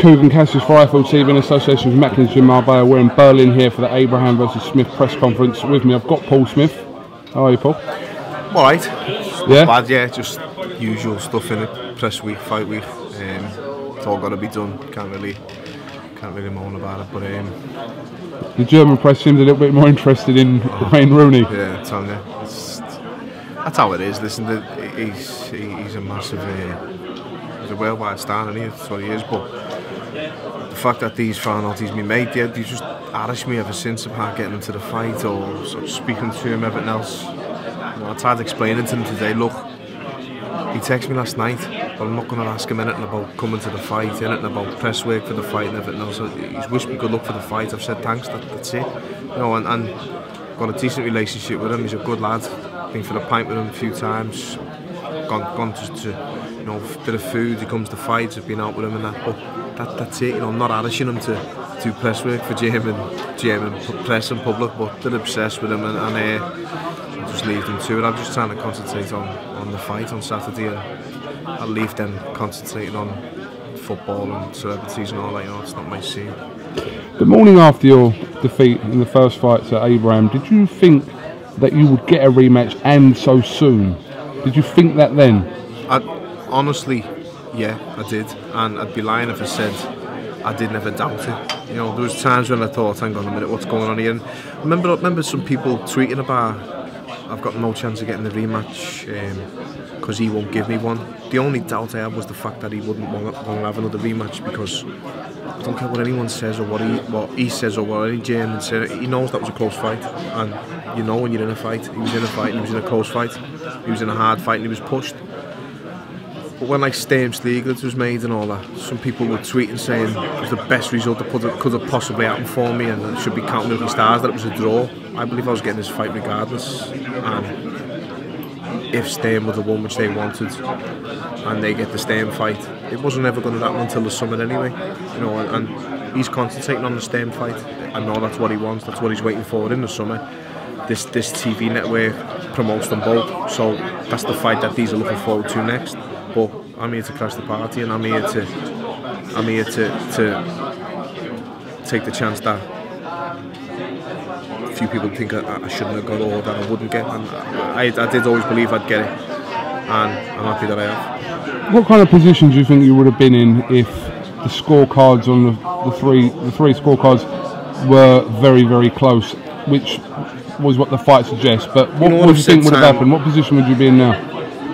KUGAN CASSIUS for IFL TV in association with Macklin's Gym Marbella. We're in Berlin here for the Abraham versus Smith press conference. With me I've got Paul Smith. How are you, Paul? Alright. Yeah? Bad, yeah, just usual stuff in it. Press week, fight week. It's all got to be done. Can't really moan about it. But the German press seems a little bit more interested in Wayne Rooney. Yeah, I'm telling you, that's how it is. Listen, he's a massive, he's a worldwide star, and that's what he is. But the fact that these found out he's been made, they just harassed me ever since about getting him to the fight or sort of speaking to him, everything else. I tried to explain it to him today. Look, he texted me last night, but I'm not going to ask him anything about coming to the fight, anything about press work for the fight and everything else. He's wished me good luck for the fight. I've said thanks, that's it. You know, and got a decent relationship with him. He's a good lad. Been for a pint with him a few times. Gone to you know, a bit of food. He comes to fights. I've been out with him and that. But that's it. You know, I'm not harassing him to do press work for German press and public, but they're obsessed with him and I just leave them to it. I'm just trying to concentrate on the fight on Saturday. I'll leave them concentrating on football and celebrities and all that. You know, it's not my scene. The morning after your defeat in the first fights at Abraham, did you think that you would get a rematch and so soon? Did you think that then? Honestly, yeah, I did, and I'd be lying if I said I did never doubt it. You know, there was times when I thought, hang on a minute, what's going on here? And I remember some people tweeting about, I've got no chance of getting the rematch because he won't give me one. The only doubt I had was the fact that he wouldn't want to have another rematch, because I don't care what anyone says or what he says or what any German says. He knows that was a close fight, and you know when you're in a fight. He was in a fight, and he was in a close fight. He was in a hard fight, and he was pushed. But when like Sturmsliegers was made and all that, some people were tweeting saying it was the best result that could have possibly happened for me, and it should be counting the stars that it was a draw. I believe I was getting this fight regardless, and if Sturm would have won, which they wanted, and they get the Sturm fight, it wasn't ever going to happen until the summer anyway. You know, and he's concentrating on the Sturm fight. I know that's what he wants. That's what he's waiting for in the summer. This TV network promotes them both, so that's the fight that these are looking forward to next. But I'm here to crash the party, and I'm here to take the chance that a few people think I shouldn't have got, or that I wouldn't get, and I did always believe I'd get it, and I'm happy that I have. What kind of position do you think you would have been in if the scorecards on the three scorecards were very, very close, which was what the fight suggests? But what do you think would have happened? What position would you be in now?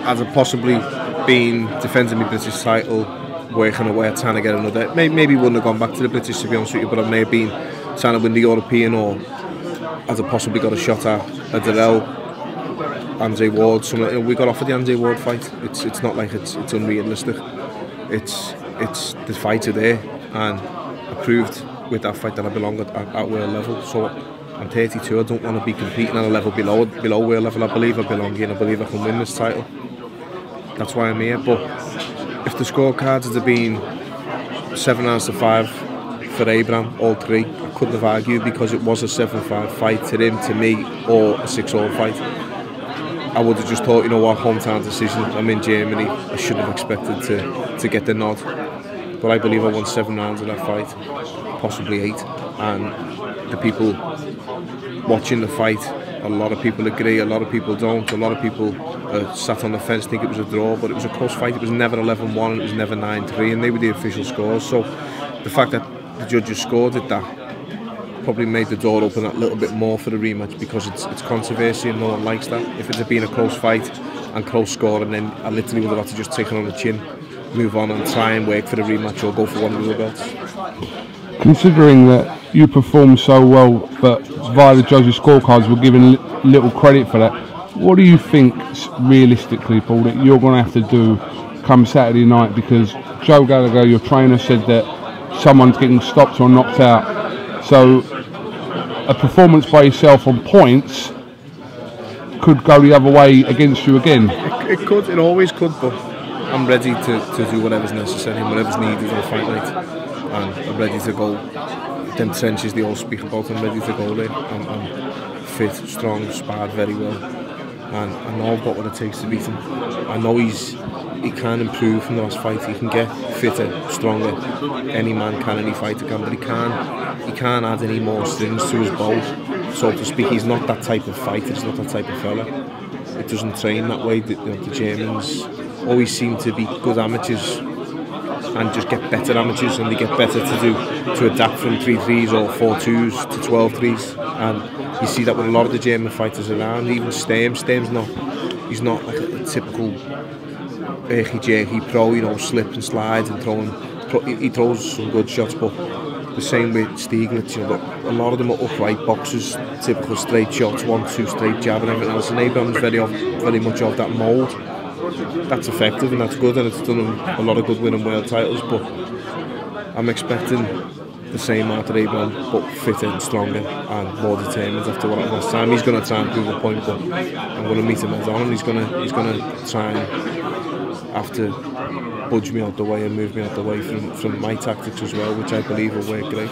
As a possibly been defending my British title, working away, trying to get another. Maybe wouldn't have gone back to the British, to be honest with you, but I may have been trying to win the European, or as I possibly got a shot at a Darrell, Andre Ward. We got offered the Andre Ward fight. It's not like it's unrealistic. It's the fights are there, and I proved with that fight that I belong at world level. So I'm 32. I don't want to be competing at a level below world level. I believe I belong here, and I believe I can win this title. That's why I'm here. But if the scorecards had been 7-5 for Abraham, all three, I couldn't have argued, because it was a 7-5 fight to him, to me, or a 6-all fight. I would have just thought, you know what, hometown decision, I'm in Germany, I shouldn't have expected to get the nod. But I believe I won 7 rounds of that fight, possibly 8, and the people watching the fight, a lot of people agree, a lot of people don't, a lot of people sat on the fence, think it was a draw, but it was a close fight. It was never 11-1, and it was never 9-3, and they were the official scores. So the fact that the judges scored it that probably made the door open that little bit more for the rematch, because it's controversy and no one likes that. If it had been a close fight and close score, and then I literally would have had to just take it on the chin, move on and try and work for the rematch or go for one of the belts. Considering that you performed so well, but via the judges' scorecards were given little credit for that, what do you think realistically, Paul, that you're going to have to do come Saturday night? Because Joe Gallagher, your trainer, said that someone's getting stopped or knocked out. So a performance by yourself on points could go the other way against you again. It could, it always could, but I'm ready to do whatever's necessary and whatever's needed on fight night. And I'm ready to go. Them trenches they all speak about, I'm ready to go there. I'm fit, strong, sparred very well. and I know I've got what it takes to beat him. I know he can improve from the last fight. He can get fitter, stronger. Any man can, any fighter can, but he can't add any more strings to his bow, so to speak. He's not that type of fighter. He's not that type of fella. He doesn't train that way. The Germans always seem to be good amateurs and just get better amateurs, and they get better to adapt from 3-3s or 4-2s to 12-3s, and you see that with a lot of the German fighters around. Even Sturm's he's not like a typical jerky pro, you know, slip and slide and throwing. He throws some good shots, but the same with Stieglitz, you know, a lot of them are upright boxers, typical straight shots, 1-2 straight jab and everything else, and Abraham's very much of that mould. That's effective and that's good, and it's done him a lot of good winning world titles, but I'm expecting the same out of Abraham, but fitter and stronger and more determined after what last time. He's going to try and prove a point, but I'm going to meet him head on, and he's going to try and have to budge me out the way and move me out the way from my tactics as well, which I believe will work great.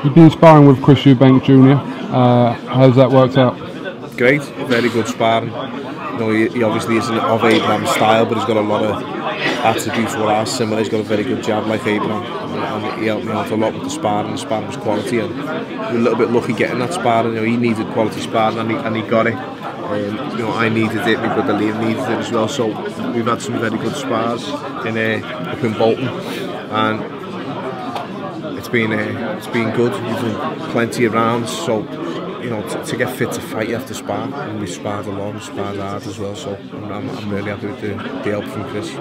You've been sparring with Chris Eubank Jr. How's that worked out? Great, very good sparring. You know, he obviously isn't of Abraham's style, but he's got a lot of attributes that are similar. He's got a very good jab like Abraham, and he helped me out a lot with the sparring. The sparring was quality, and we're a little bit lucky getting that sparring. You know, he needed quality sparring, and he got it. You know, I needed it, my brother Liam needed it as well. So we've had some very good spars up in Bolton, and it's been good. We've done plenty of rounds, so you know, to get fit to fight, you have to spar, and we sparred a lot, sparred hard as well. So I'm really happy with the help from Chris.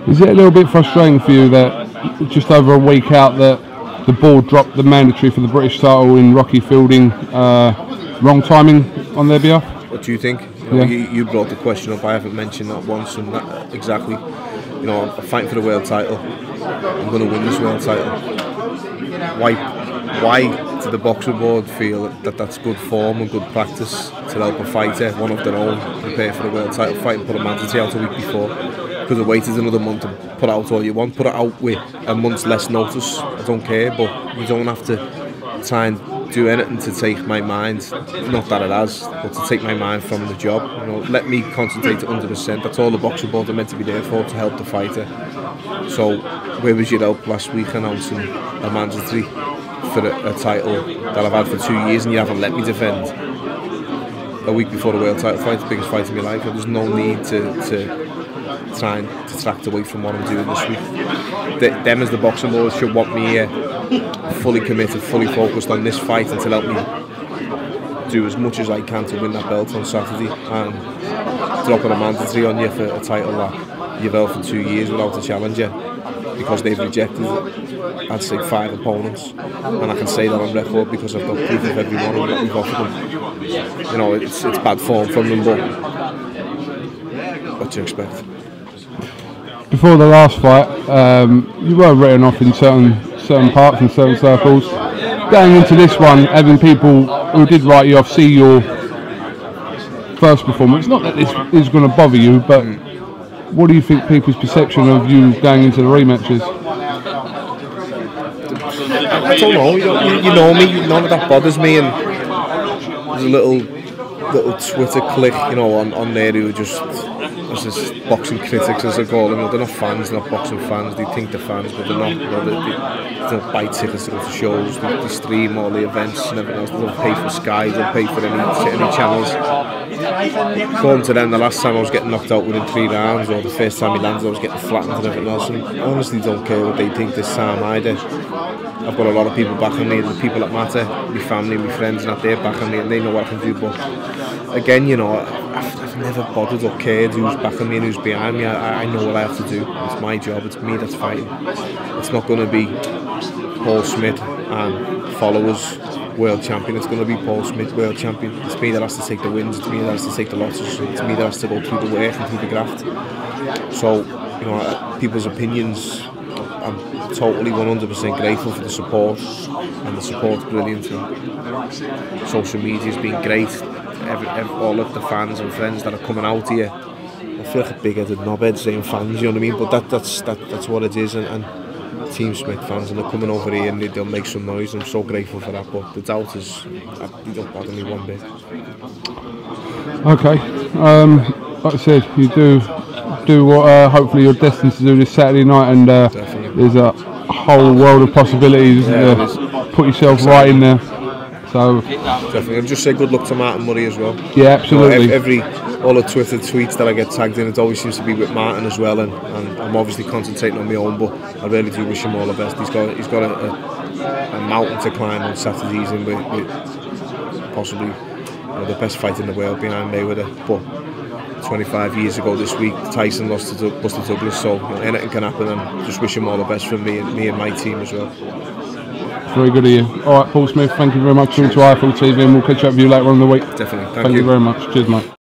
Is it a little bit frustrating for you that just over a week out that the board dropped the mandatory for the British title in Rocky Fielding? Wrong timing on their behalf? What do you think? You know, you brought the question up. I haven't mentioned that once, and that, exactly. You know, I'm fighting for the world title. I'm going to win this world title. Why do the boxing board feel that that's good form and good practice to help a fighter, one of their own, prepare for the world title fight and put a mandatory out a week before? Could have waited another month and put out all you want. Put it out with a month's less notice. I don't care, but you don't have to try and do anything to take my mind, not that it has, but to take my mind from the job. You know, let me concentrate 100%. That's all the boxing board are meant to be there for, to help the fighter. So where was your help last week announcing a mandatory for a title that I've had for 2 years, and you haven't let me defend a week before the world title fight, the biggest fight of my life? There's no need to try and detract away from what I'm doing this week. Them as the boxing board should want me here, fully committed, fully focused on this fight, and to help me do as much as I can to win that belt on Saturday, and dropping a mandatory on you for a title that you've held for 2 years without a challenger because they've rejected, I'd say, 5 opponents, and I can say that on record because I've got proof of every one of what we've offered them. You know, it's bad form from them, but what do you expect? Before the last fight, you were written off in certain parts and certain circles. Going into this one, having people who did write you off see your first performance, not that this is going to bother you, but what do you think people's perception of you going into the rematch is? I don't know. You know me. None of that bothers me. And there's a little Twitter click, you know, on there who just, there's this boxing critics, as they call them. They're not fans, they're not boxing fans. They think they're fans, but they're not. You know, they don't buy tickets to go to shows. They stream all the events and everything else. They don't pay for Sky. They don't pay for any channels. Going to them, the last time I was getting knocked out within 3 rounds, or the first time he landed, I was getting flattened and everything else. And I honestly don't care what they think this time either. I've got a lot of people backing me, the people that matter, my family, my friends, and that they're backing me, and they know what I can do. But again, you know, I've never bothered or cared who's backing me and who's behind me. I know what I have to do. It's my job. It's me that's fighting. It's not going to be Paul Smith and followers world champion. It's going to be Paul Smith world champion. It's me that has to take the wins. It's me that has to take the losses. It's me that has to go through the work and through the graft. So, you know, people's opinions, I'm totally 100% grateful for the support, and the support's brilliant. And social media's been great. All of the fans and friends that are coming out here, I feel like a big-headed knobhead saying fans, you know what I mean? But that's what it is, and Team Smith fans, and they're coming over here and they'll make some noise. I'm so grateful for that, but the doubt is, you don't bother me one bit. Okay, like I said, you do what hopefully you're destined to do this Saturday night, and there's a whole world of possibilities. Put yourself right in there. So definitely, I'll just say good luck to Martin Murray as well. Yeah, absolutely. You know, all the Twitter tweets that I get tagged in, it always seems to be with Martin as well, and I'm obviously concentrating on my own, but I really do wish him all the best. He's got a mountain to climb on Saturday evening with possibly the best fight in the world behind Mayweather. But 25 years ago this week, Tyson lost to Buster Douglas, so anything can happen, and just wish him all the best from me and my team as well. Very good of you. All right, Paul Smith, thank you very much for coming to IFL TV, and we'll catch up with you later on in the week. Definitely. Thank you very much. Cheers, mate.